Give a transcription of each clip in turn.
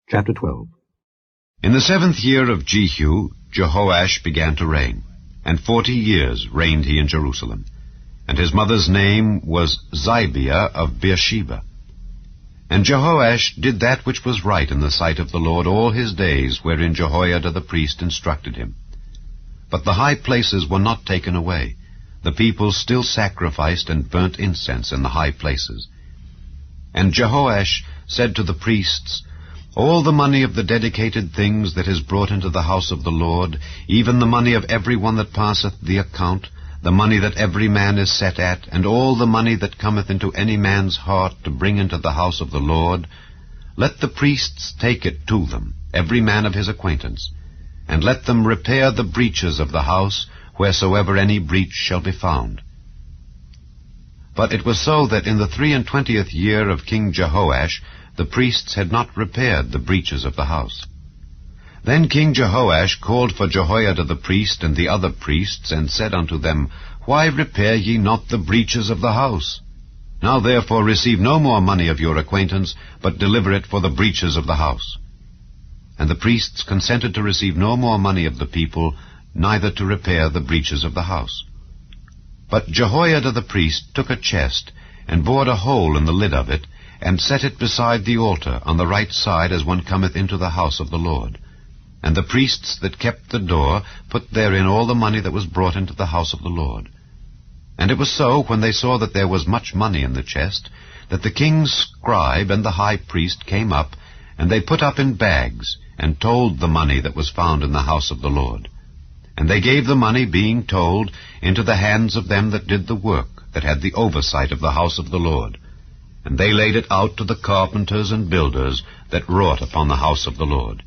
Chapter 12. In the 7th year of Jehu, Jehoash began to reign, and 40 years reigned he in Jerusalem. And his mother's name was Zibiah of Beersheba. And Jehoash did that which was right in the sight of the Lord all his days, wherein Jehoiada the priest instructed him. But the high places were not taken away. The people still sacrificed and burnt incense in the high places. And Jehoash said to the priests, All the money of the dedicated things that is brought into the house of the Lord, even the money of every one that passeth the account, the money that every man is set at, and all the money that cometh into any man's heart to bring into the house of the Lord, let the priests take it to them, every man of his acquaintance, and let them repair the breaches of the house, wheresoever any breach shall be found. But it was so that in the 23 year of King Jehoash, the priests had not repaired the breaches of the house. Then King Jehoash called for Jehoiada the priest and the other priests, and said unto them, Why repair ye not the breaches of the house? Now therefore receive no more money of your acquaintance, but deliver it for the breaches of the house. And the priests consented to receive no more money of the people, neither to repair the breaches of the house. But Jehoiada the priest took a chest, and bored a hole in the lid of it, and set it beside the altar on the right side as one cometh into the house of the Lord. And the priests that kept the door put therein all the money that was brought into the house of the Lord. And it was so, when they saw that there was much money in the chest, that the king's scribe and the high priest came up, and they put up in bags, and told the money that was found in the house of the Lord. And they gave the money, being told, into the hands of them that did the work, that had the oversight of the house of the Lord. And they laid it out to the carpenters and builders that wrought upon the house of the Lord,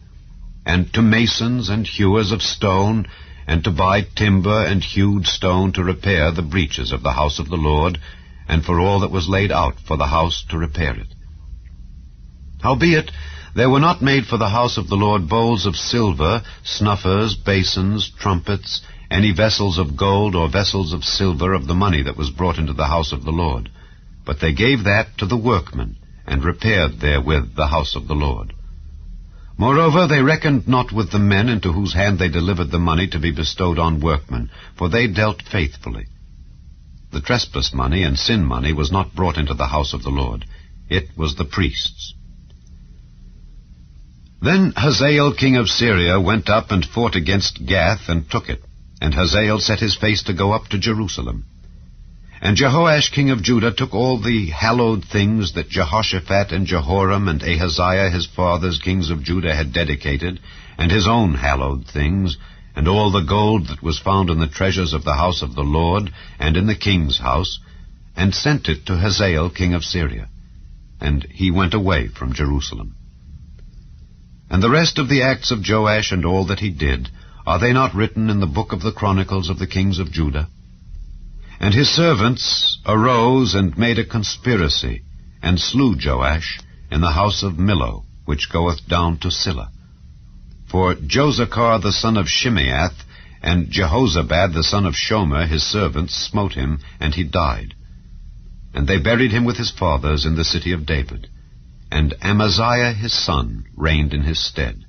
and to masons and hewers of stone, and to buy timber and hewed stone to repair the breaches of the house of the Lord, and for all that was laid out for the house to repair it. Howbeit, there were not made for the house of the Lord bowls of silver, snuffers, basins, trumpets, any vessels of gold or vessels of silver of the money that was brought into the house of the Lord. But they gave that to the workmen, and repaired therewith the house of the Lord. Moreover, they reckoned not with the men into whose hand they delivered the money to be bestowed on workmen, for they dealt faithfully. The trespass money and sin money was not brought into the house of the Lord. It was the priests. Then Hazael king of Syria went up and fought against Gath, and took it. And Hazael set his face to go up to Jerusalem. And Jehoash king of Judah took all the hallowed things that Jehoshaphat and Jehoram and Ahaziah his fathers kings of Judah had dedicated, and his own hallowed things, and all the gold that was found in the treasures of the house of the Lord, and in the king's house, and sent it to Hazael king of Syria. And he went away from Jerusalem. And the rest of the acts of Joash and all that he did, are they not written in the book of the Chronicles of the kings of Judah? And his servants arose and made a conspiracy, and slew Joash in the house of Millo, which goeth down to Silla. For Josachar the son of Shimeath, and Jehozabad the son of Shomer his servants smote him, and he died. And they buried him with his fathers in the city of David. And Amaziah his son reigned in his stead.